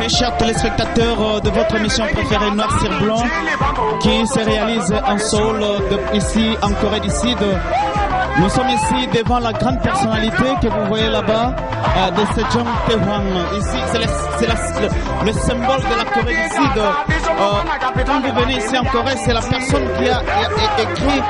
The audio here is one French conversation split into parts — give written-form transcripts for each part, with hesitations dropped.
Très chers téléspectateurs de votre émission préférée Noir sur Blanc, qui se réalise en Seoul, ici en Corée du Sud. Nous sommes ici devant la grande personnalité que vous voyez là-bas, de Sejong Tae-hwan. Ici, c'est le symbole de la Corée du Sud. Quand vous venez ici en Corée, c'est la personne qui a écrit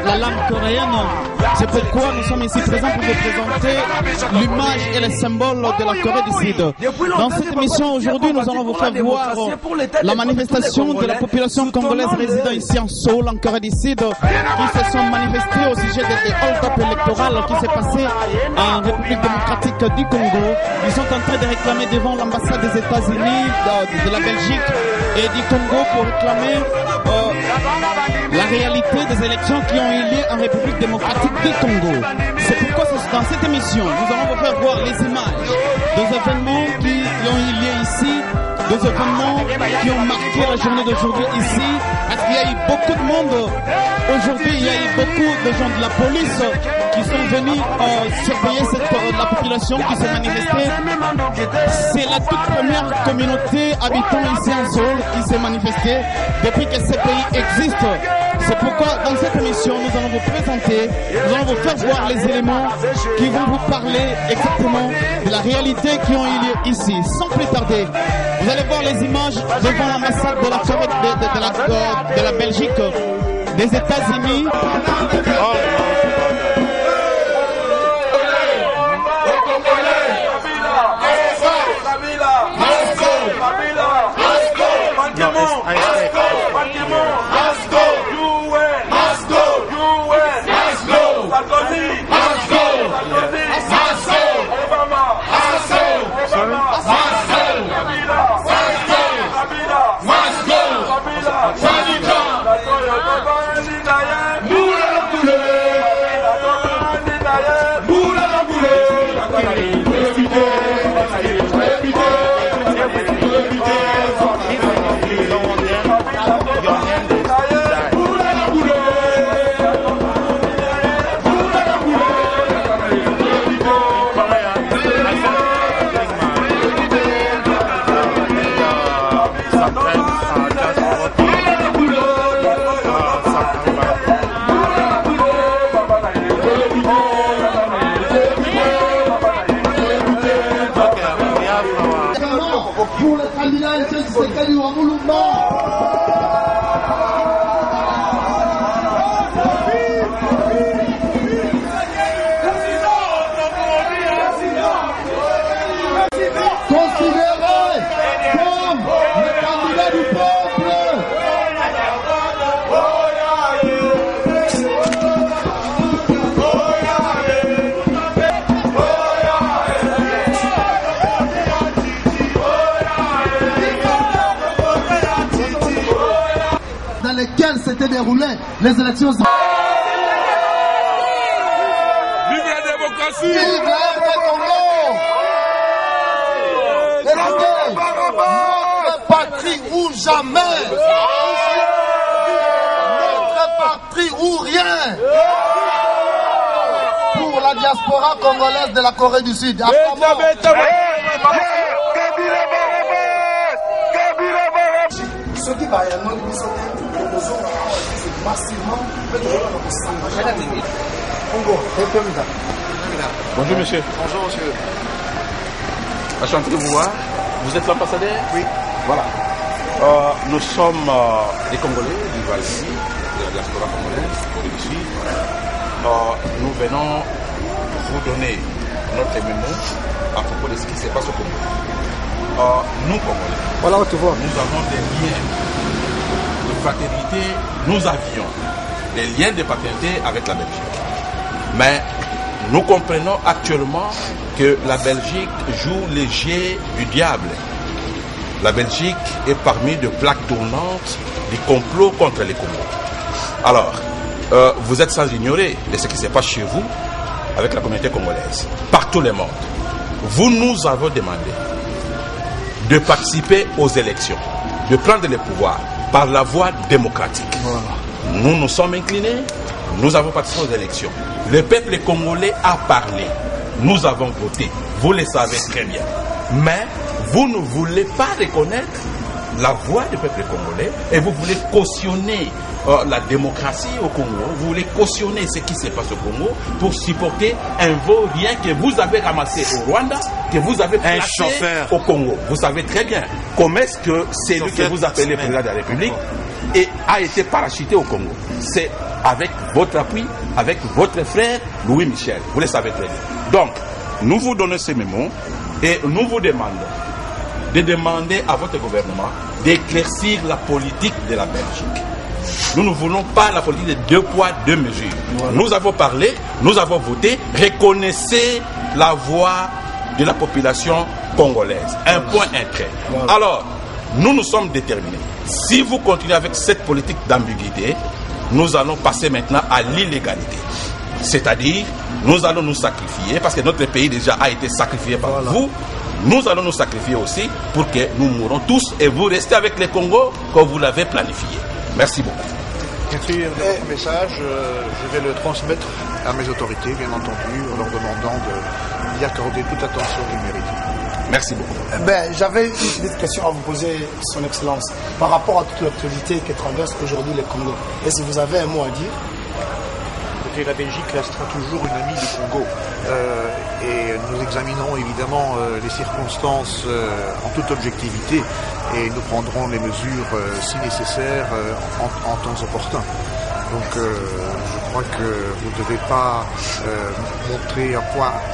la langue coréenne. C'est pourquoi nous sommes ici présents pour vous présenter l'image et les symboles de la Corée du Sud. Dans cette émission aujourd'hui, nous allons vous faire voir la manifestation de la population congolaise résidant ici en Seoul, en Corée du Sud, qui se sont manifestés au sujet des hold-up électorales qui s'est passé en République démocratique du Congo. Ils sont en train de réclamer devant l'ambassade des États-Unis, de la Belgique et du Congo pour réclamer la réalité des élections qui ont eu lieu en République démocratique du Congo. C'est pourquoi dans cette émission, nous allons vous faire voir les images des événements qui ont eu lieu ici, des événements qui ont marqué la journée d'aujourd'hui ici, parce qu'il y a eu beaucoup de monde. Aujourd'hui, il y a eu beaucoup de gens de la police qui sont venus surveiller la population qui s'est manifestée. C'est la toute première communauté habitant ici en Seoul qui s'est manifestée depuis que ce pays existe. C'est pourquoi dans cette émission, nous allons vous présenter, nous allons vous faire voir les éléments qui vont vous parler exactement de la réalité qui ont eu lieu ici. Sans plus tarder, vous allez voir les images devant l'ambassade de la Corée, de la Belgique, des États-Unis. Pour le candidat Tshisekedi Wamulumba. Considéré comme le candidat du peuple. Dans lesquelles s'étaient déroulées les élections. Vive la démocratie! Vive la Congo! Écoutez, notre patrie ou jamais! Notre patrie ou rien! Pour la diaspora congolaise de la Corée du Sud. Bonjour monsieur. Bonjour monsieur. Enchanté de vous voir. Vous êtes l'ambassadeur? Oui. Voilà. Nous sommes des Congolais du Valais, de la diaspora congolaise, du Sud. Nous venons vous donner notre mémo à propos de ce qui se passe au Congo. Nous Congolais, Voilà où tu vois. nous avons des liens de fraternité. Nous avions des liens de fraternité avec la Belgique. Mais nous comprenons actuellement que la Belgique joue les jeux du diable. La Belgique est parmi les plaques tournantes du complot contre les Congo. Alors, vous êtes sans ignorer de ce qui se passe chez vous avec la communauté congolaise, par tout le monde. Vous nous avez demandé de participer aux élections, de prendre le pouvoir par la voie démocratique. Voilà. Nous nous sommes inclinés, nous avons participé aux élections. Le peuple congolais a parlé, nous avons voté, vous le savez très bien. Mais vous ne voulez pas reconnaître la voix du peuple congolais et vous voulez cautionner la démocratie au Congo, vous voulez cautionner ce qui se passe au Congo pour supporter un vaurien que vous avez ramassé au Rwanda, que vous avez placé au Congo. Vous savez très bien comment est-ce que c'est lui que vous appelez président de la République et a été parachuté au Congo. C'est avec votre appui, avec votre frère Louis Michel. Vous le savez très bien. Donc, nous vous donnons ces mémos et nous vous demandons de demander à votre gouvernement d'éclaircir la politique de la Belgique. Nous ne voulons pas la politique de 2 poids, 2 mesures. Voilà. Nous avons parlé, nous avons voté, reconnaissez la voix de la population congolaise. Un point, un trait. Voilà. Alors, nous sommes déterminés. Si vous continuez avec cette politique d'ambiguïté, nous allons passer maintenant à l'illégalité. C'est-à-dire, nous allons nous sacrifier, parce que notre pays déjà a été sacrifié par vous. Nous allons nous sacrifier aussi pour que nous mourons tous et vous restez avec le Congo comme vous l'avez planifié. Merci beaucoup. Merci. Le message, je vais le transmettre à mes autorités, bien entendu, en leur demandant d'y accorder toute attention qu'ils méritent. Merci beaucoup. J'avais une petite question à vous poser, Son Excellence, par rapport à toute l'actualité qui traverse aujourd'hui le Congo. Est-ce que vous avez un mot à dire? La Belgique restera toujours une amie du Congo et nous examinons évidemment les circonstances en toute objectivité et nous prendrons les mesures si nécessaire en temps opportun. Donc je crois que vous ne devez pas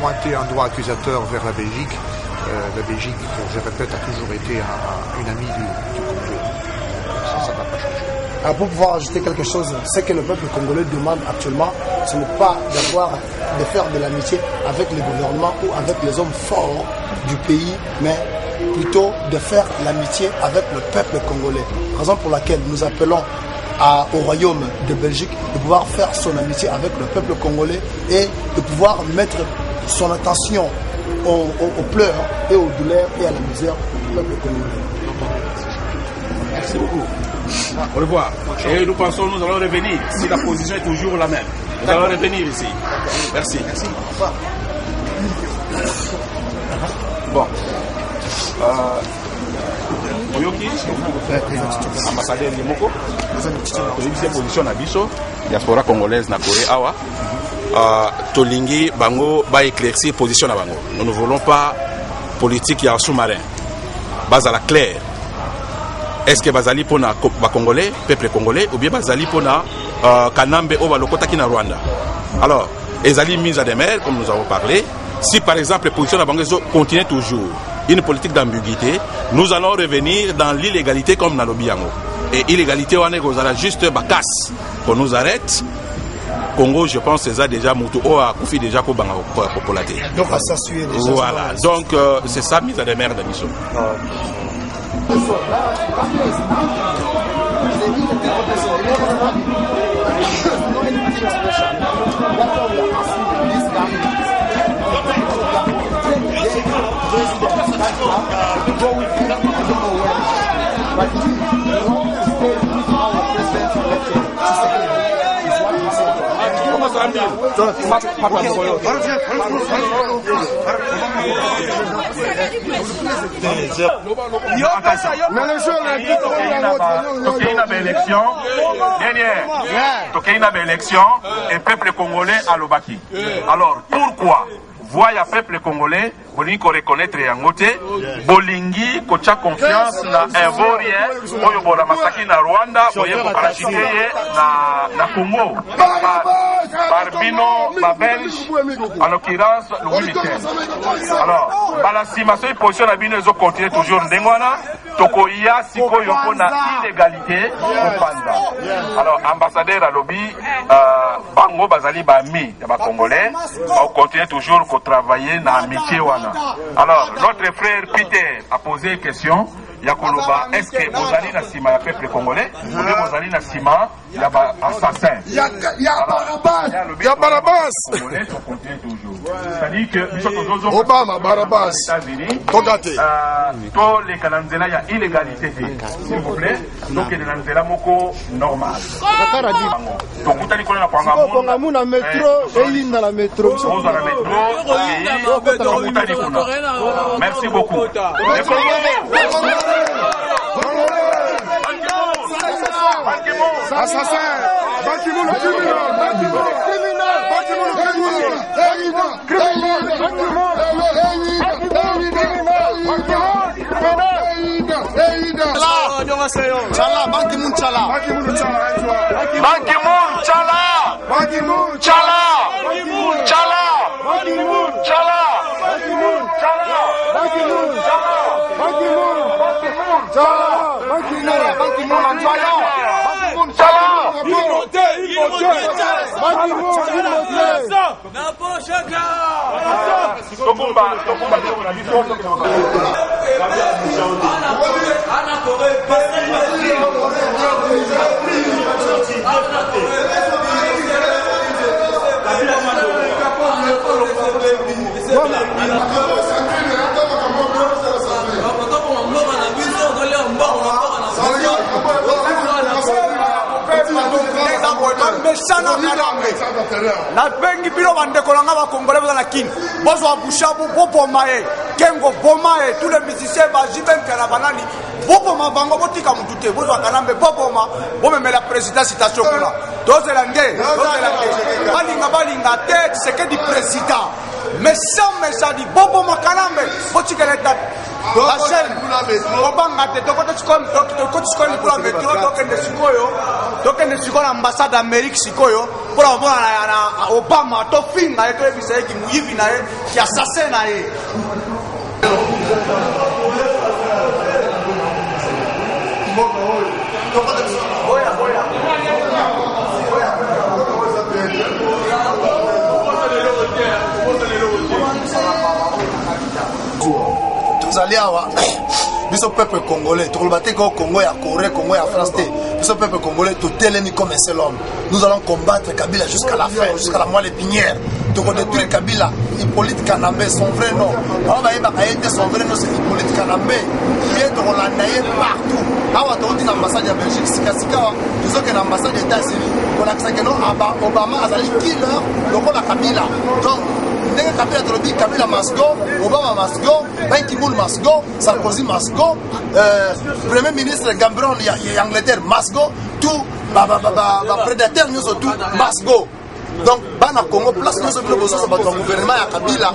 pointer un doigt accusateur vers la Belgique. La Belgique, je répète, a toujours été une amie du Congo. Ça ne va pas changer. Alors pour pouvoir ajouter quelque chose, ce que le peuple congolais demande actuellement, ce n'est pas de faire de l'amitié avec le gouvernement ou avec les hommes forts du pays, mais plutôt de faire l'amitié avec le peuple congolais. Raison pour laquelle nous appelons au royaume de Belgique de pouvoir faire son amitié avec le peuple congolais et de pouvoir mettre son attention aux pleurs et aux douleurs et à la misère du peuple congolais. Merci beaucoup. Au revoir. Et nous pensons nous allons revenir si la position est toujours la même. Nous allons revenir ici. Merci. Merci. Bon. Oyoki, ambassadeur Limoko, c'est position na biso, diaspora congolaise na Corée awa. Tolingi bango ba éclaircir position na bango. Nous ne voulons pas politique ya sous-marin. Base à la claire. Est-ce que bazali pona ba congolais, peuple congolais, ou bien bazali pona Kanambe o balokota ki na Rwanda. Alors, ezali mise à demeure comme nous avons parlé. Si par exemple les positions na bango continuent toujours une politique d'ambiguïté, nous allons revenir dans l'illégalité comme na lobiango. Et illégalité on est gozala juste bakas qu'on nous arrête. Congo, je pense, c'est ça déjà Moutou a Koufi déjà pour banga populaté. Donc à s'assurer déjà. Voilà. Donc c'est ça mise à demeure de mission. élection et peuple congolais à l'Obaki. Alors pourquoi voya peuple congolais bolingi ko reconnaître yangote bolingi ko tia confiance na Ivorien oyo bola masaki na Rwanda boye ko parachute na Congo Barbino ba Belge en l'occurrence Louis Michel. Alors bala sima so position na bino zo continuer toujours ndengwana tokoya sikoyo pona illégalité opanda. Alors ambassadeur alobi bango bazali ba mi ya ba congolais on continue toujours ko travailler na amitié wana. Alors notre frère Peter a posé une question. ya koloba est-ce que bozali na sima ya peuple congolais ou bien bozali na sima ya ba assassin ya Barabas congolais on continue toujours c'est-à-dire que biso tozozo Obama Barabas togate to les kananzela ya illégalité s'il vous plaît donc les kananzela moko normal donc utali kona kwanga mu na métro et na la métro merci beaucoup assassin Ban-Ki-moon le Chala, Ban-Ki-moon Chala. Ban-Ki-moon Chala. Ban-Ki-moon Chala. Chala. Ban-Ki-moon Chala. Ban-Ki-moon Chala. Ban-Ki-moon Ban-Ki-moon Ban-Ki-moon Chala. na bengi bino bandeko nanga bakongole boza na kini bozwa bushabu boboma ye kengo boma ye tous les musiciens bajibenke na banani boboma bango botika mutu te bozwa kanambe boboma bomemela président citation kuna tozela nde balinga te Tshisekedi président méchant di boboma kanambe botikela date la chaîne obanga te tokoti sikoli pour la métro tokende sikoyo na ambassade d'Amérique sikoyo pour avoir na Obama tofinga ye toyebisa ye kimuyibi na ye ki assassin na ye tozali awa biso peuple congolais tokoloba te ko Congo ya Corée Congo ya France te biso peuple congolais totelemi comme un seul homme. Nous allons combattre Kabila jusqu'à la fin, jusqu'à la moelle épinière. Donc détruire Kabila. Hippolyte Kanambe, son vrai nom. Son vrai nom c'est Hippolyte Kanambe. Il est dans l'année partout. Awa toti na ambassade ya Belgique sikasika tuzo ke na ambassade des États-Unis pour la que non Obama azali killer lokola Kabila. Donc ndenge Kabila tolobi Kabila must go, Obama must go, Ban-Ki-moon must go, Sarkozy must go, Premier ministre Gambron ya Angleterre must go, tout prédateur nous tout must go. Donc bana Congo place nous sommes besoin de notre gouvernement ya Kabila,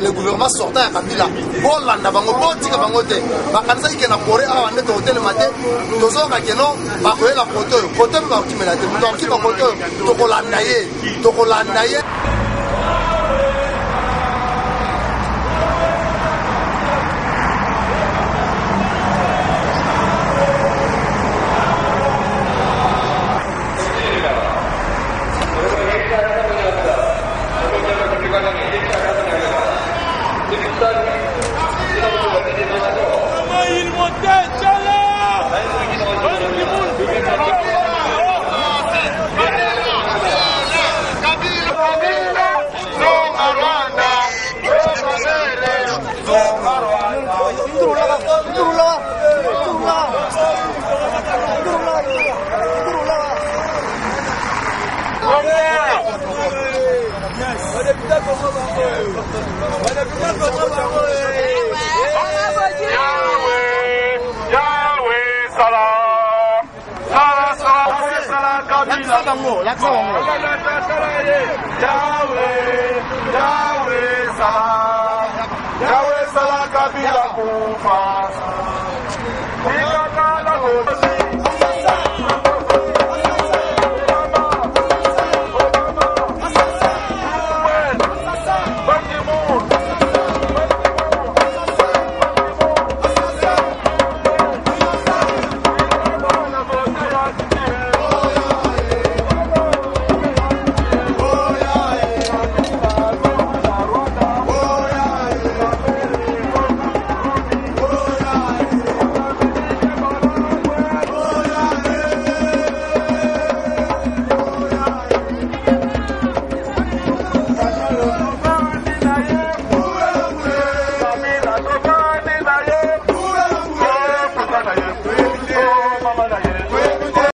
le gouvernement sortant ya Kabila. Bolanda bango botika bango te. Bakanisa ki na Corée awa ndete hotel matin, tozo ka keno ba ko la photo ba kimela te. Donc ki ba photo tokolanda ye. Yahweh Salah Kabila Kufa.